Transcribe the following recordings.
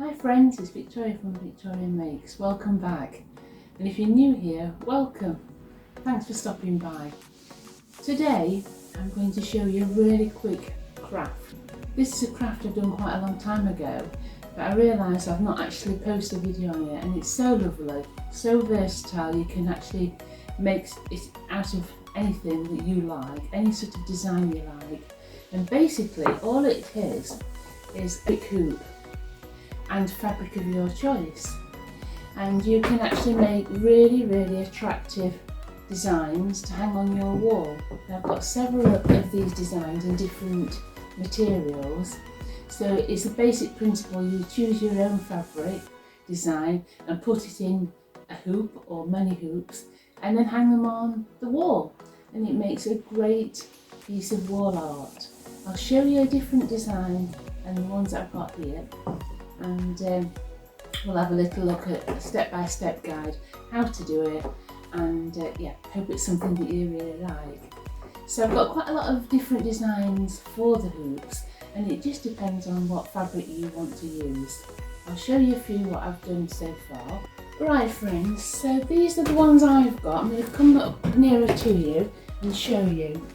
Hi friends, it's Victoria from Victoria Makes. Welcome back. And if you're new here, welcome. Thanks for stopping by. Today I'm going to show you a really quick craft. This is a craft I've done quite a long time ago, but I realised I've not actually posted a video on it, and it's so lovely, so versatile. You can actually make it out of anything that you like, any sort of design you like. And basically all it is a hoop and fabric of your choice, and you can actually make really attractive designs to hang on your wall. Now, I've got several of these designs in different materials, so it's a basic principle. You choose your own fabric design and put it in a hoop or many hoops and then hang them on the wall, and it makes a great piece of wall art. I'll show you a different design and the ones I've got here, and we'll have a little look at a step-by-step guide how to do it, and yeah, hope it's something that you really like. So I've got quite a lot of different designs for the hoops, and it just depends on what fabric you want to use. I'll show you a few what I've done so far. Right friends, so these are the ones I've got. I'm going to come up nearer to you and show you.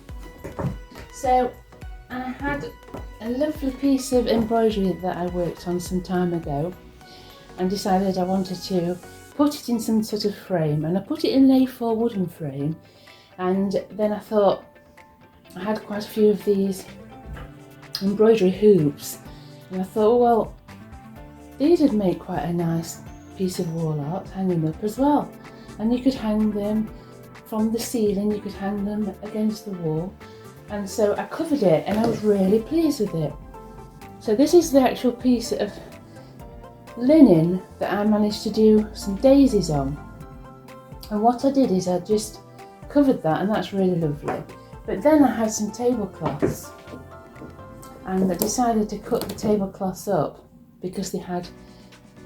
So I had a lovely piece of embroidery that I worked on some time ago, and decided I wanted to put it in some sort of frame, and I put it in an A4 wooden frame. And then I thought, I had quite a few of these embroidery hoops, and I thought, well, these would make quite a nice piece of wall art hanging up as well, and you could hang them from the ceiling, you could hang them against the wall. And so I covered it, and I was really pleased with it. So this is the actual piece of linen that I managed to do some daisies on. And what I did is I just covered that, and that's really lovely. But then I had some tablecloths, and I decided to cut the tablecloths up because they had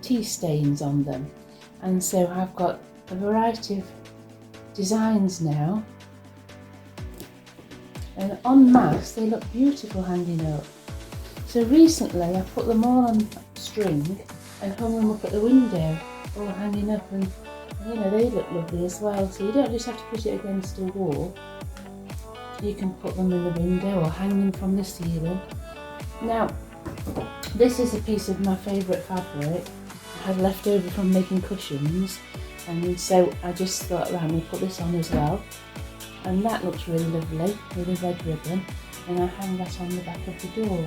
tea stains on them. And so I've got a variety of designs now, and en masse they look beautiful hanging up. So recently I put them all on string and hung them up at the window, all hanging up, and you know, they look lovely as well. So you don't just have to put it against a wall, you can put them in the window or hang them from the ceiling. Now, this is a piece of my favourite fabric I had left over from making cushions, and so I just thought, right, I'm going to put this on as well. And that looks really lovely with a red ribbon, and I hang that on the back of the door.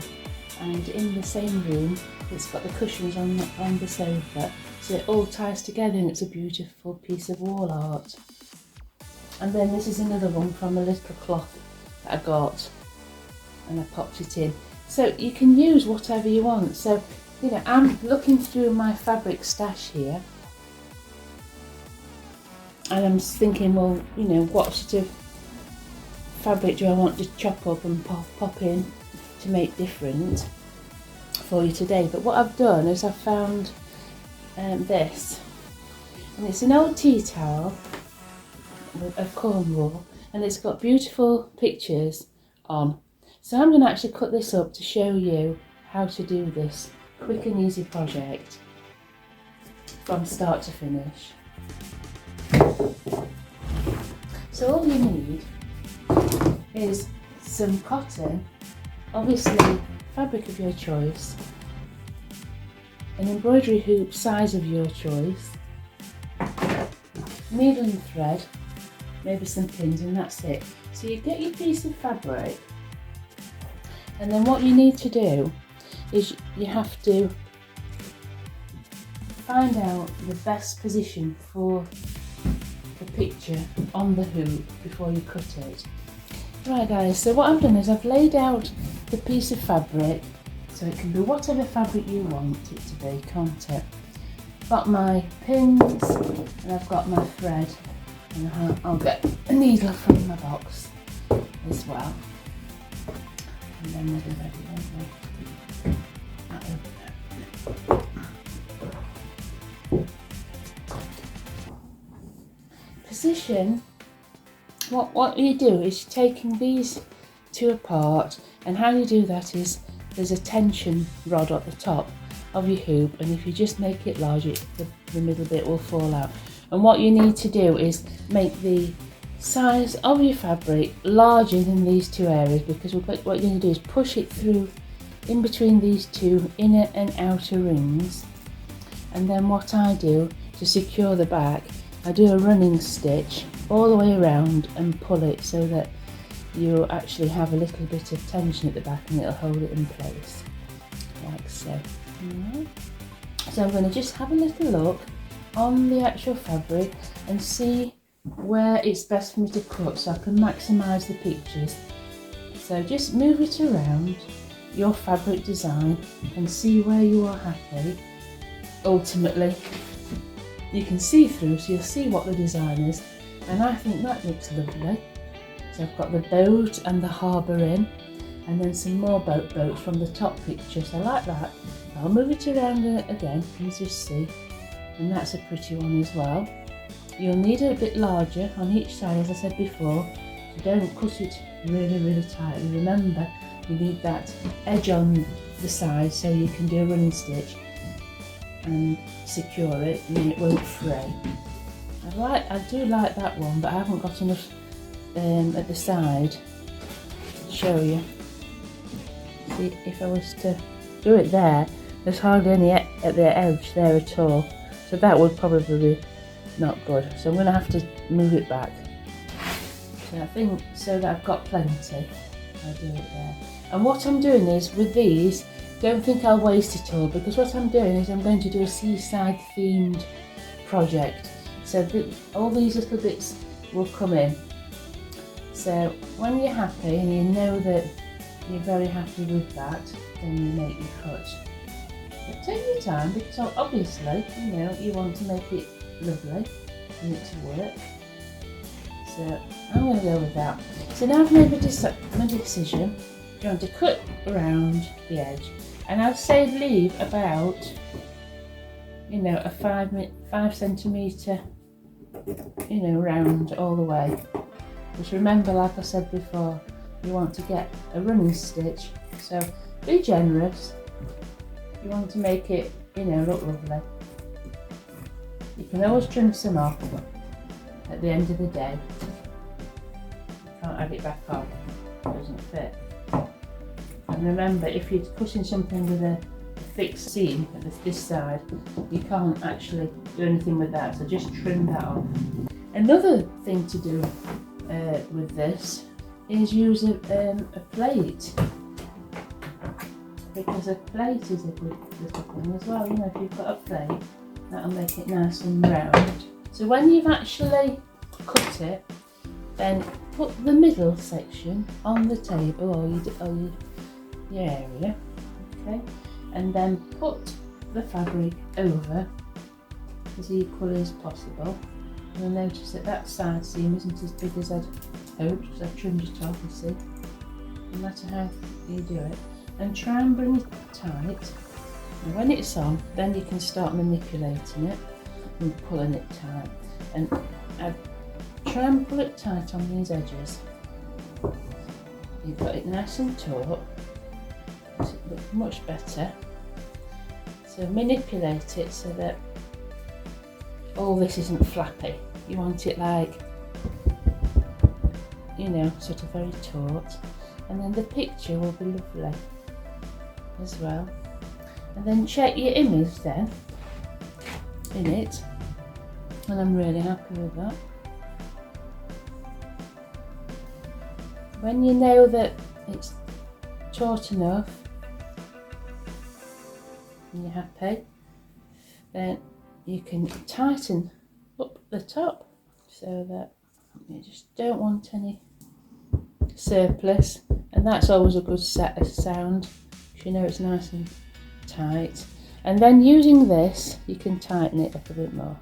And in the same room, it's got the cushions on the sofa, so it all ties together, and it's a beautiful piece of wall art. And then this is another one from a little cloth that I got, and I popped it in. So you can use whatever you want. So, you know, I'm looking through my fabric stash here, and I'm thinking, well, you know, what sort of fabric do I want to chop up and pop in to make different for you today. But what I've done is I've found this, and it's an old tea towel of Cornwall, and it's got beautiful pictures on. So I'm going to actually cut this up to show you how to do this quick and easy project from start to finish. So all you need is some cotton, obviously fabric of your choice, an embroidery hoop size of your choice, needle and thread, maybe some pins, and that's it. So you get your piece of fabric, and then what you need to do is you have to find out the best position for the picture on the hoop before you cut it. Right guys, so what I've done is I've laid out the piece of fabric, so it can be whatever fabric you want it to be, can't it? I've got my pins, and I've got my thread, and I'll get a needle from my box as well. And then we'll be ready, won't we? Position. What you do is taking these two apart, and how you do that is there's a tension rod at the top, of your hoop, and if you just make it large, the middle bit will fall out. And what you need to do is make the size of your fabric larger than these two areas, because what you're going to do is push it through in between these two inner and outer rings. And then what I do to secure the back, I do a running stitch all the way around and pull it so that you actually have a little bit of tension at the back, and it'll hold it in place like so. So I'm going to just have a little look on the actual fabric and see where it's best for me to cut so I can maximise the pictures. So just move it around your fabric design and see where you are happy. Ultimately you can see through, so you'll see what the design is, and I think that looks lovely. So I've got the boat and the harbour in, and then some more boats from the top picture, so I like that. I'll move it around again, you can just see, and that's a pretty one as well. You'll need it a bit larger on each side, as I said before, so don't cut it really tightly. Remember, you need that edge on the side so you can do a running stitch and secure it, and then it won't fray. I do like that one, but I haven't got enough at the side to show you. See, if I was to do it there, there's hardly any at the edge there at all, so that would probably be not good. So I'm going to have to move it back. So I think so that I've got plenty, I'll do it there. And what I'm doing is with these, don't think I'll waste it all, because what I'm doing is I'm going to do a seaside themed project. So all these little bits will come in. So when you're happy and you know that you're very happy with that, then you make your cut. But take your time, because obviously, you know, you want to make it lovely and it to work. So I'm going to go with that. So now I've made my decision. You want to cut around the edge, and I'd say leave about, you know, a 5 centimetre, you know, round all the way. Just remember, like I said before, you want to get a running stitch, so be generous. You want to make it, you know, look lovely. You can always trim some off at the end of the day. You can't add it back on, it doesn't fit. And remember, if you're cutting something with a fixed seam at this side, you can't actually do anything with that, so just trim that off. Another thing to do with this is use a plate, because a plate is a good little thing as well. You know, if you've got a plate, that'll make it nice and round. So when you've actually cut it, then put the middle section on the table or your area, okay, and then put the fabric over as equally as possible. You'll notice that that side seam isn't as big as I'd hoped, because I've trimmed it off, you see. No matter how you do it, and try and bring it tight. And when it's on, then you can start manipulating it and pulling it tight. And try and pull it tight on these edges. You've got it nice and taut. It looks much better. So manipulate it so that all this isn't flappy. You want it like, you know, sort of very taut. And then the picture will be lovely as well. And then check your image then in it. And I'm really happy with that. When you know that it's taut enough and you're happy, then you can tighten up the top so that you just don't want any surplus, and that's always a good set of sound, because you know it's nice and tight. And then using this, you can tighten it up a bit more,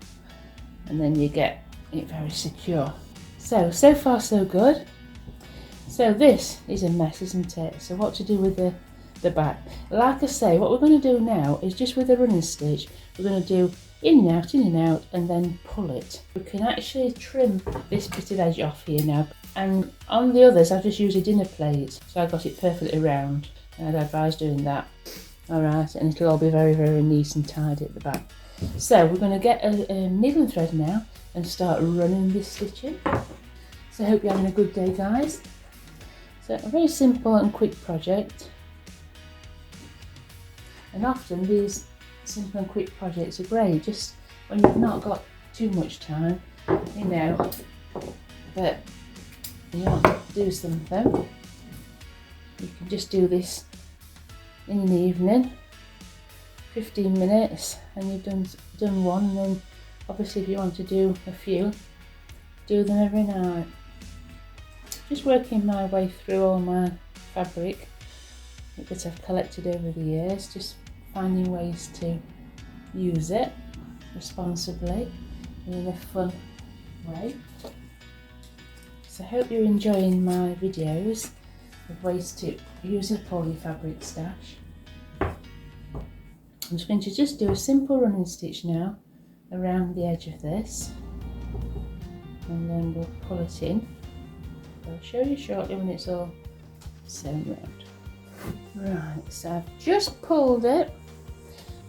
and then you get it very secure. So far so good. So this is a mess, isn't it? So what to do with the back? Like I say, what we're going to do now is just with a running stitch, we're going to do in and out, and then pull it. We can actually trim this bit of edge off here now, and on the others I've just used a dinner plate, so I got it perfectly round, and I'd advise doing that. Alright, and it'll all be very, very neat and tidy at the back. So we're going to get a needle and thread now and start running this stitching. So I hope you're having a good day, guys. So a very simple and quick project. And often these simple and quick projects are great just when you've not got too much time, you know, but you want to do something. You can just do this in the evening, 15 minutes, and you've done one. And then obviously if you want to do a few, do them every night. Just working my way through all my fabric that I've collected over the years, just finding ways to use it responsibly and in a fun way. So I hope you're enjoying my videos of ways to use up all your fabric stash. I'm just going to do a simple running stitch now around the edge of this, and then we'll pull it in. I'll show you shortly when it's all sewn round. Right, so I've just pulled it.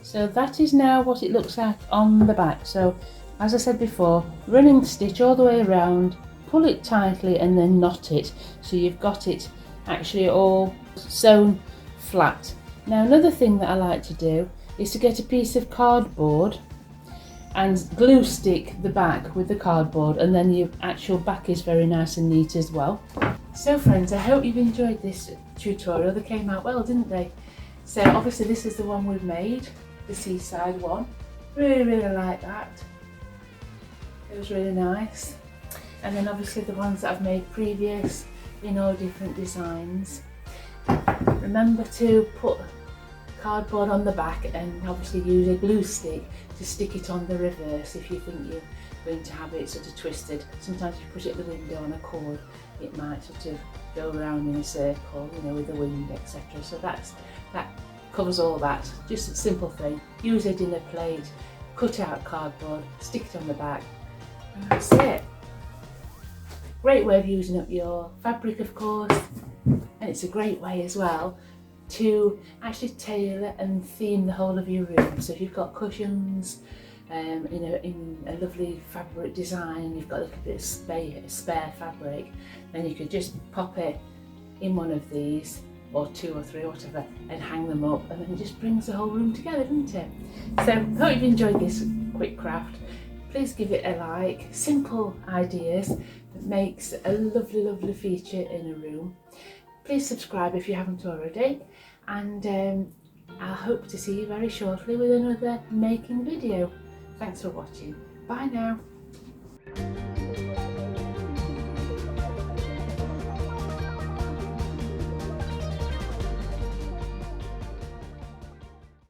So that is now what it looks like on the back. So as I said before, running stitch all the way around, pull it tightly and then knot it. So you've got it actually all sewn flat. Now another thing that I like to do is to get a piece of cardboard and glue stick the back with the cardboard, and then your actual back is very nice and neat as well. So friends, I hope you've enjoyed this tutorial. They came out well, didn't they? So obviously this is the one we've made, the seaside one. Really like that. It was really nice. And then obviously the ones that I've made previous in all different designs. Remember to put cardboard on the back and obviously use a glue stick to stick it on the reverse if you think you're going to have it sort of twisted. Sometimes if you put it at the window on a cord, it might sort of go around in a circle, you know, with the wind, etc. So that covers all that. Just a simple thing. Use a dinner plate, cut out cardboard, stick it on the back, and that's it. Great way of using up your fabric, of course, and it's a great way as well to actually tailor and theme the whole of your room. So if you've got cushions, in a lovely fabric design, you've got a little bit of spare fabric, then you could just pop it in one of these, or two or three or whatever, and hang them up, and then it just brings the whole room together, doesn't it? So I hope you've enjoyed this quick craft. Please give it a like. Simple ideas that makes a lovely feature in a room. Please subscribe if you haven't already, and I hope to see you very shortly with another making video. Thanks for watching. Bye now.